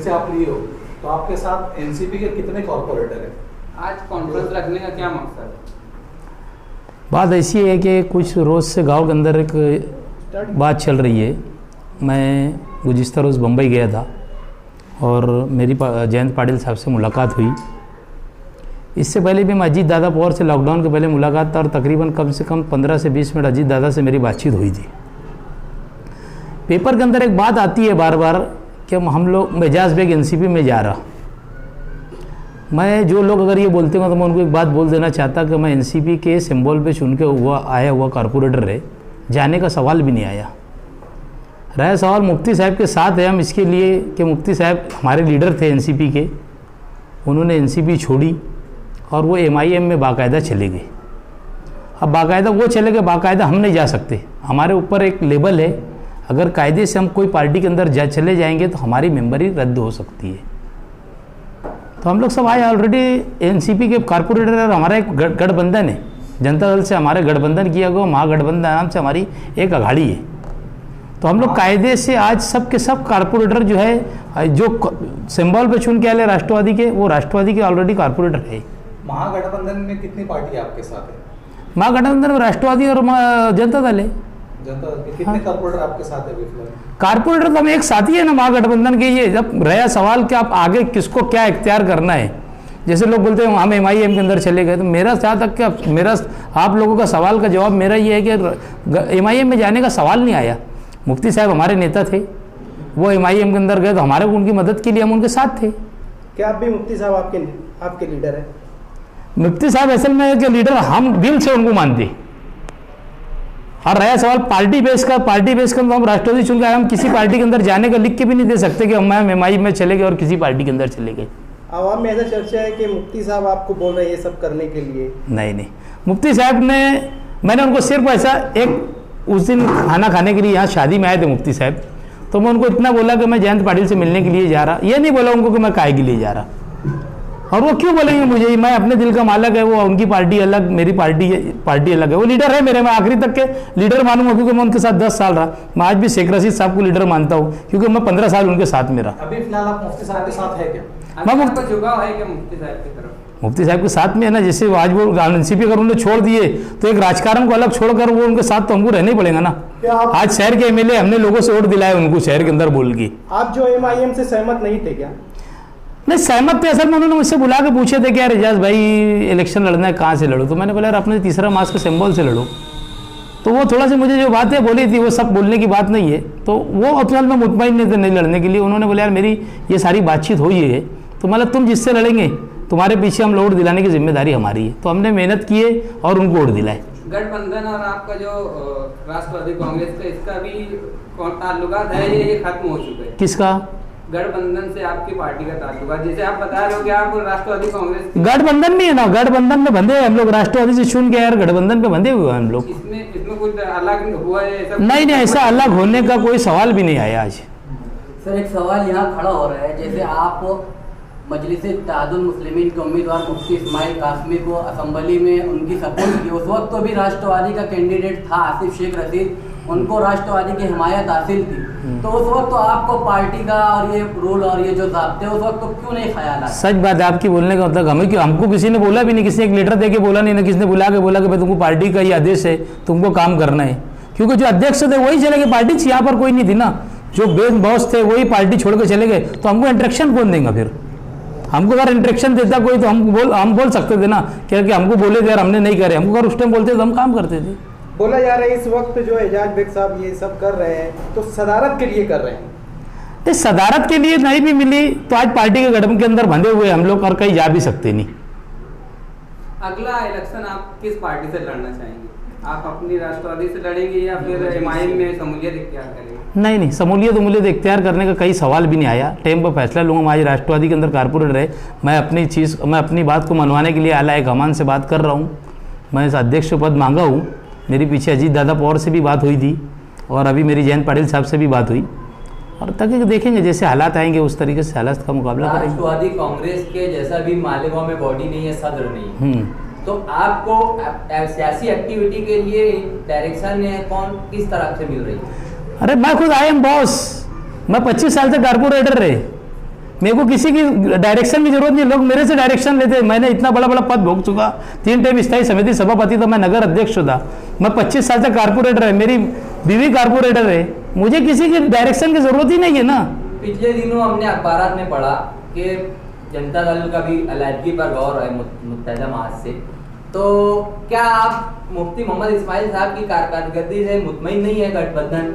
से आप लिए हो, तो आपके साथ एनसीपी के कितने कॉर्पोरेटर हैं? आज कॉन्फ्रेंस रखने का क्या मकसद है? बात ऐसी है कि कुछ रोज़ से गांव के अंदर एक बात चल रही है। मैं गुज़िश्ता रोज़ बम्बई गया था और मेरी जयंत पाटिल साहब से मुलाकात हुई। इससे पहले भी मैं अजीत दादा पवार से लॉकडाउन के पहले मुलाकात था और तकरीबन कम से कम 15 से 20 मिनट अजीत दादा से मेरी बातचीत हुई थी। पेपर के अंदर एक बात आती है बार बार कि हम लोग एजाज बेग एनसीपी में जा रहा। मैं जो लोग अगर ये बोलते हैं तो मैं उनको एक बात बोल देना चाहता कि मैं एनसीपी के सिंबल पे चुन के आया हुआ कॉरपोरेटर है, जाने का सवाल भी नहीं आया। रहा सवाल मुफ्ती साहब के साथ है हम इसके लिए कि मुफ्ती साहब हमारे लीडर थे एनसीपी के, उन्होंने एनसीपी छोड़ी और वो एमआईएम में बाकायदा चले गए। अब बाकायदा वो चले गए, बाकायदा हम नहीं जा सकते। हमारे ऊपर एक लेबल है, अगर कायदे से हम कोई पार्टी के अंदर चले जाएंगे तो हमारी मेंबरी रद्द हो सकती है। तो हम लोग सब आए, ऑलरेडी एनसीपी के कॉर्पोरेटर हमारा एक गठबंधन है, जनता दल से हमारे गठबंधन किया गया, महागठबंधन नाम से हमारी एक अघाड़ी है। तो हम लोग कायदे से आज सब के सब कॉर्पोरेटर जो है, जो सिंबल पे चुन के आए राष्ट्रवादी के, वो राष्ट्रवादी के ऑलरेडी कॉर्पोरेटर है। महागठबंधन में कितनी पार्टी आपके साथ है? महागठबंधन में राष्ट्रवादी और जनता दल है। जनता दल के कितने कॉर्पोरेटर आपके साथ है? कॉर्पोरेटर तो हम एक साथी है ना महागठबंधन के। ये जब रहा सवाल कि आप आगे किसको क्या इख्तियार करना है, जैसे लोग बोलते हैं हम एमआईएम के अंदर चले गए, तो मेरा जहाँ तक कि मेरा आप लोगों का सवाल का जवाब मेरा ये है कि एमआईएम में जाने का सवाल नहीं आया। मुफ्ती साहब हमारे नेता थे, वो एमआईएम के अंदर गए तो हमारे उनकी मदद के लिए हम उनके साथ थे। क्या आप भी मुफ्ती साहब आपके लीडर हैं? मुफ्ती साहब असल में के लीडर हम दिल से उनको मानते। और रहा सवाल पार्टी बेस का, पार्टी बेस का तो हम राष्ट्रवादी चुन के हम किसी पार्टी के अंदर जाने का लिख के भी नहीं दे सकते कि हम एमआई में चले गए और किसी पार्टी के अंदर चले गए। आवाम में ऐसा चर्चा है कि मुफ्ती साहब आपको बोल रहे हैं ये सब करने के लिए। नहीं, मुफ्ती साहब ने, मैंने उनको सिर्फ ऐसा एक उस दिन खाना खाने के लिए यहाँ शादी में आए थे मुफ्ती साहब, तो मैं उनको इतना बोला कि मैं जयंत पाटिल से मिलने के लिए जा रहा। ये नहीं बोला उनको कि मैं काहे के लिए जा रहा। और वो क्यों बोलेंगे मुझे, मैं अपने दिल का मालिक है, वो उनकी पार्टी अलग, मेरी पार्टी अलग है। वो लीडर है मेरे, मैं आखिरी तक के लीडर मानूंगा क्योंकि मैं उनके साथ 10 साल रहा। मैं आज भी शेख रशीद साहब को लीडर मानता हूँ क्योंकि मैं 15 साल उनके साथ में रहा। अभी फिलहाल आप मुफ्ती साहब के साथ है क्या? मैं झुकाव है क्या मुफ्ती साहब की तरफ? मुफ्ती साहब के साथ में है ना। जैसे आज वो एनसीपी अगर उन्होंने छोड़ दिए तो एक राजकारण को अलग छोड़कर वो उनके साथ तो हमको रहना ही पड़ेगा ना। आज शहर के एमएलए हमने लोगों से वोट दिलाए उनको शहर के अंदर बोल के। आप जो एमआईएम से सहमत नहीं थे क्या? नहीं सहमत थे, असल में उन्होंने मुझसे बुला के पूछे थे कि यार एजाज भाई इलेक्शन लड़ना है, कहाँ से लड़ो? तो मैंने बोला यार अपने तीसरा मास के सिंबल से लड़ो। तो वो थोड़ा सा मुझे जो बातें बोली थी वो सब बोलने की बात नहीं है, तो वो असल में मुतमईन नहीं थे नहीं लड़ने के लिए। उन्होंने बोला यार मेरी ये सारी बातचीत हुई है, तो मतलब तुम जिससे लड़ेंगे तुम्हारे पीछे हम वोट दिलाने की जिम्मेदारी हमारी है। तो हमने मेहनत किए और उनको वोट दिलाए। गठबंधन और आपका जो राष्ट्रवादी कांग्रेस का, इसका भी ताल्लुकात है, ये खत्म हो चुका है? किसका? गठबंधन से आपकी पार्टी का ताल्लुकात, जैसे आप बता रहे हो कि आप राष्ट्रवादी कांग्रेस गठबंधन नहीं है ना, गठबंधन में बंधे हम लोग, राष्ट्रवादी से चुन के यार गठबंधन पे बंधे हुए हम लोग। इसमें कुछ अलग हुआ है? नहीं, ऐसा अलग होने का कोई सवाल भी नहीं आया आज। सर एक सवाल यहाँ खड़ा हो रहा है, जैसे आप मजलिस-ए-इत्तेहादुल मुस्लिमीन के उम्मीदवार मुफ्ती इस्माइल कासमी को असेंबली में उनकी सपोर्ट की, उस वक्त तो भी राष्ट्रवादी का कैंडिडेट था आसिफ शेख रशीद, उनको राष्ट्रवादी की हिमायत हासिल थी, तो उस वक्त तो आपको पार्टी का और ये रूल और ये जो ज़ाब्ते उस वक्त तो क्यों नहीं ख्याल आया? सच बात है आपकी बोलने का मतलब, हमको किसी ने बोला भी नहीं, किसी ने एक लेटर दे के बोला नहीं ना, किसी ने बुला के बोला कि भाई तुमको पार्टी का ये आदेश है, तुमको काम करना है। क्योंकि जो अध्यक्ष थे वही चले गए, पार्टी यहाँ पर कोई नहीं थी ना, जो बेस बॉस थे वही पार्टी छोड़ के चले गए, तो हमको इंट्रैक्शन कौन देगा? फिर हमको अगर इंट्रैक्शन देता कोई तो हम बोल सकते थे ना कि हमको बोले थे यार हमने नहीं करे। हमको अगर उस टाइम बोलते तो हम काम करते थे। बोला जा रहा है इस वक्त जो एजाज बेग साहब ये सब कर रहे हैं तो सदारत के लिए कर रहे हैं। तो सदारत के लिए नहीं भी मिली तो आज पार्टी के गठबंधन के अंदर बंधे हुए हम लोग और कहीं जा भी सकते नहीं। अगला इलेक्शन आप किस पार्टी से लड़ना चाहेंगे? आप अपनी राष्ट्रवादी से लड़ेंगे या फिर एमआईएम में शमूलियत इख्तियार करेंगे? नहीं, शमूलियत इख्तियार करने का कई सवाल भी नहीं आया। टाइम पर फैसला लूँगा। मैं आज राष्ट्रवादी के अंदर कारपोरेटर है, मैं अपनी बात को मनवाने के लिए आला हमान से बात कर रहा हूँ। मैं इस अध्यक्ष पद मांगा हूँ। मेरी पीछे अजीत दादा पवार से भी बात हुई थी और अभी मेरी जयंत पाटिल साहब से भी बात हुई, और ताकि देखेंगे जैसे हालात आएंगे उस तरीके से हालात का मुकाबला करेंगे। राष्ट्रवादी कांग्रेस के जैसा भी मालेगांव में बॉडी नहीं है, सदर नहीं है, तो आपको सियासी एक्टिविटी के लिए डायरेक्शन कौन किस तरह से मिल रही है? अरे मैं खुद आई एम बॉस, मैं 25 साल से कारपोरेटर रहे, मेरे को किसी की डायरेक्शन की जरूरत नहीं, लोग मेरे से डायरेक्शन लेते हैं। मैंने इतना बड़ा बड़ा पद भोग चुका, 3 टाइम स्थायी समिति सभापति था, मैं नगर अध्यक्ष था, मैं 25 साल से कारपोरेटर है, मेरी बीवी कारपोरेटर है, मुझे किसी की डायरेक्शन की जरूरत ही नहीं है ना। पिछले दिनों हमने अखबार में पढ़ा कि जनता दल का भी अलहदगी पर गौर है मुत्तहिदा महाज से, तो क्या आप मुफ्ती मोहम्मद इस्माइल साहब की कारकर्दगी से मुतमईन नहीं है गठबंधन?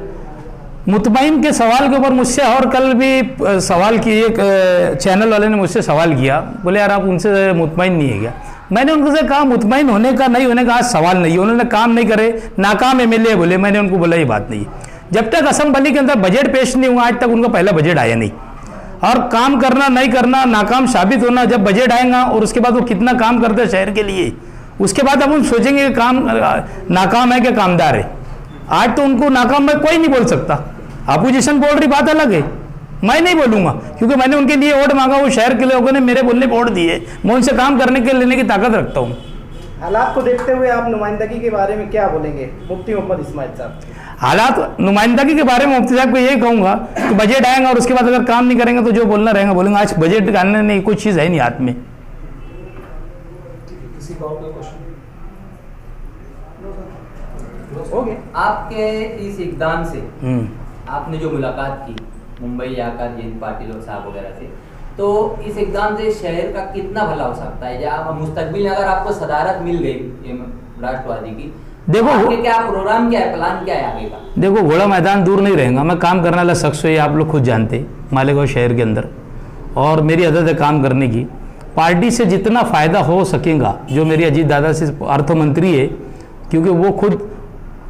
मुतमईन के सवाल के ऊपर मुझसे और कल भी सवाल की, एक चैनल वाले ने मुझसे सवाल किया, बोले यार आप उनसे मुतमईन नहीं है क्या? मैंने उनसे कहा मुतमईन होने का नहीं होने का आज सवाल नहीं है, उन्होंने काम नहीं करे, नाकाम एमएलए बोले, मैंने उनको बोला ये बात नहीं है। जब तक असेंबली के अंदर बजट पेश नहीं हुआ आज तक उनका पहला बजट आया नहीं, और काम करना नहीं करना, नाकाम साबित होना, जब बजट आएगा और उसके बाद वो कितना काम करते हैं शहर के लिए, उसके बाद अब हम सोचेंगे कि काम नाकाम है कि कामदार है। आज तो उनको नाकाम में कोई नहीं बोल सकता, अपोजिशन बोल रही बात अलग है, मैं नहीं बोलूंगा क्योंकि मैंने उनके लिए वोट मांगा, वो शहर के लोगों ने मेरे बोलने पर वोट दिए, मैं उनसे काम करने के लेने की ताकत रखता हूँ। हालात को देखते हुए आप नुमाइंदगी के बारे में क्या बोलेंगे मुफ्ती मोहम्मद इस्माइल साहब? हालात नुमाइंदगी के बारे में मुफ्ती साहब को यही कहूंगा कि बजट आएगा और उसके बाद अगर काम नहीं करेंगे तो जो बोलना रहेगा बोलेंगे। आज बजट आने नहीं, कोई चीज़ है नहीं हाथ में। किसी का और कोई क्वेश्चन? हो गए। आपके इस इकदाम से आपने जो मुलाकात की मुंबई आकर जयंत पाटिल और साहब वगैरह से, तो इस इकदाम से शहर का कितना भला हो सकता है? या मुस्तकबिल में अगर आपको सदारत मिल गई राष्ट्रवादी की, देखो आपके क्या प्रोग्राम, क्या है प्लान, क्या है आगे का? देखो घोड़ा मैदान दूर नहीं रहेगा, मैं काम करने वाला शख्स है, आप लोग खुद जानते मालेगांव शहर के अंदर, और मेरी आदत है काम करने की। पार्टी से जितना फ़ायदा हो सकेगा, जो मेरी अजीत दादा से अर्थ मंत्री है, क्योंकि वो खुद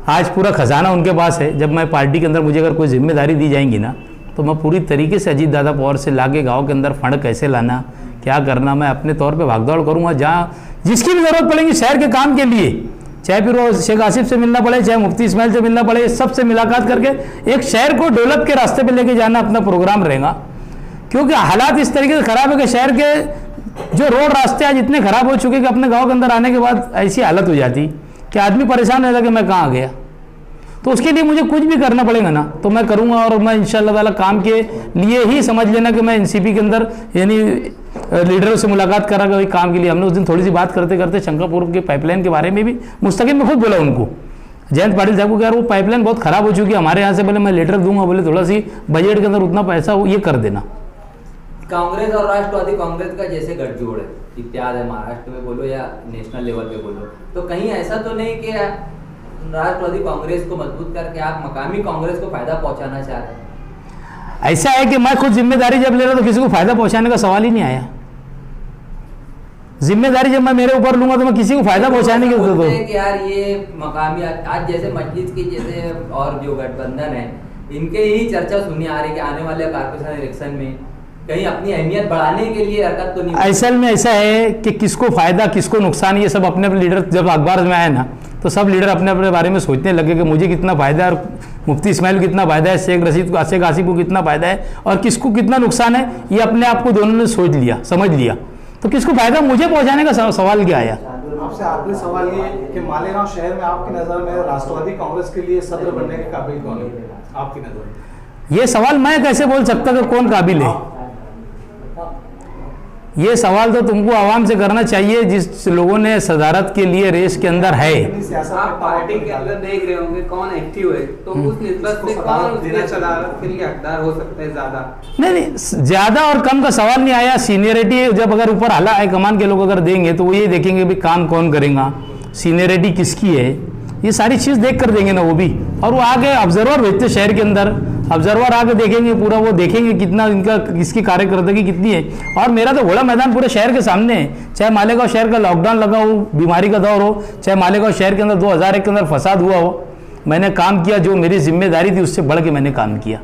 आज पूरा खजाना उनके पास है, जब मैं पार्टी के अंदर मुझे अगर कोई जिम्मेदारी दी जाएंगी ना तो मैं पूरी तरीके से अजीत दादा पावर से लाके गांव के अंदर फंड कैसे लाना, क्या करना, मैं अपने तौर पे भागदौड़ करूंगा, जहाँ जिसकी भी ज़रूरत पड़ेगी शहर के काम के लिए, चाहे फिर वो शेख आसिफ से मिलना पड़े, चाहे मुफ्ती इस्माइल से मिलना पड़े, सबसे मुलाकात करके एक शहर को डेवलप के रास्ते पे लेके जाना अपना प्रोग्राम रहेगा। क्योंकि हालात इस तरीके से ख़राब है कि शहर के जो रोड रास्ते आज इतने ख़राब हो चुके कि अपने गाँव के अंदर आने के बाद ऐसी हालत हो जाती कि आदमी परेशान रहता कि मैं कहाँ गया। तो उसके लिए मुझे कुछ भी करना पड़ेगा ना, तो मैं करूँगा, और मैं इंशाअल्लाह ताला काम के लिए ही समझ लेना कि मैं एनसीपी के अंदर यानी लीडरों से मुलाकात करा गई काम के लिए। हमने उस दिन थोड़ी सी बात करते करते शंकापुर के पाइपलाइन के बारे में भी मुस्तकिल में खुद बोला उनको, जयंत पाटिल साहब को, यार वो पाइपलाइन बहुत ख़राब हो चुकी है हमारे यहाँ से, बोले मैं लेटर दूंगा, बोले थोड़ा सी बजट के अंदर उतना पैसा ये कर देना। कांग्रेस और राष्ट्रवादी कांग्रेस का जैसे गठजोड़ है, इत्तेहाद है, महाराष्ट्र में बोलो या नेशनल लेवल पे बोलो, तो कहीं ऐसा तो नहीं कि राष्ट्रवादी कांग्रेस को मजबूत करके आप मकामी कांग्रेस को फायदा पहुंचाना चाहते हैं? ऐसा है कि मैं खुद जिम्मेदारी जब ले रहा तो किसी को फायदा पहुंचाने का सवाल ही नहीं आया। जिम्मेदारी जब मैं मेरे ऊपर लूंगा तो मैं किसी को फायदा पहुंचाने की जरूरत है कि यार ये मकामी आज जैसे मजलिस की जैसे और जो गठबंधन है, इनके ही चर्चा सुनने आ रही कि आने वाले कारपोरेशन इलेक्शन में कहीं अपनी अहमियत बढ़ाने के लिए हरकत तो नहीं? असल में ऐसा है कि किसको फायदा किसको नुकसान, ये सब अपने अपने लीडर जब अखबार में आए ना तो सब लीडर अपने अपने बारे में सोचने लगे कि मुझे कितना फायदा है और मुफ्ती इस्माइल को कितना फायदा है, शेख आसिफ को कितना फायदा है और किसको कितना नुकसान है। ये अपने आप को दोनों ने सोच लिया, समझ लिया, तो किसको फायदा मुझे पहुंचाने का सवाल क्या आया? आपसे आखिरी सवाल ये कि मालेगांव शहर में आपकी नज़र में राष्ट्रवादी कांग्रेस के लिए सदर बनने के काबिल कौन है आपकी नज़र में? ये सवाल मैं कैसे बोल सकता कि कौन काबिल है? ये सवाल तो तुमको आवाम से करना चाहिए जिस लोगों ने सदारत के लिए रेस के अंदर है। आप पार्टी के अंदर देख रहे होंगे कौन एक्टिव है, तो उस निस्बत से कौन उसके सदारत के लिए हकदार हो सकता है ज्यादा? नहीं, ज्यादा और कम का सवाल नहीं आया। सीनियरिटी जब अगर ऊपर आला हाईकमान के लोग अगर देंगे तो वो ये देखेंगे भी काम कौन करेगा, सीनियरिटी किसकी है, ये सारी चीज़ देख कर देंगे ना वो भी। और वो आगे ऑब्जर्वर भेजते शहर के अंदर, ऑब्जर्वर आके देखेंगे पूरा, वो देखेंगे कितना इनका किसकी कार्यकर्दगी कितनी है। और मेरा तो घोड़ा मैदान पूरे शहर के सामने है, चाहे मालेगांव शहर का लॉकडाउन लगा हो, बीमारी का दौर हो, चाहे मालेगांव शहर के अंदर 2001 के अंदर फसाद हुआ हो, मैंने काम किया, जो मेरी जिम्मेदारी थी उससे बढ़ के मैंने काम किया।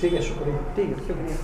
ठीक है, शुक्रिया। ठीक है, शुक्रिया।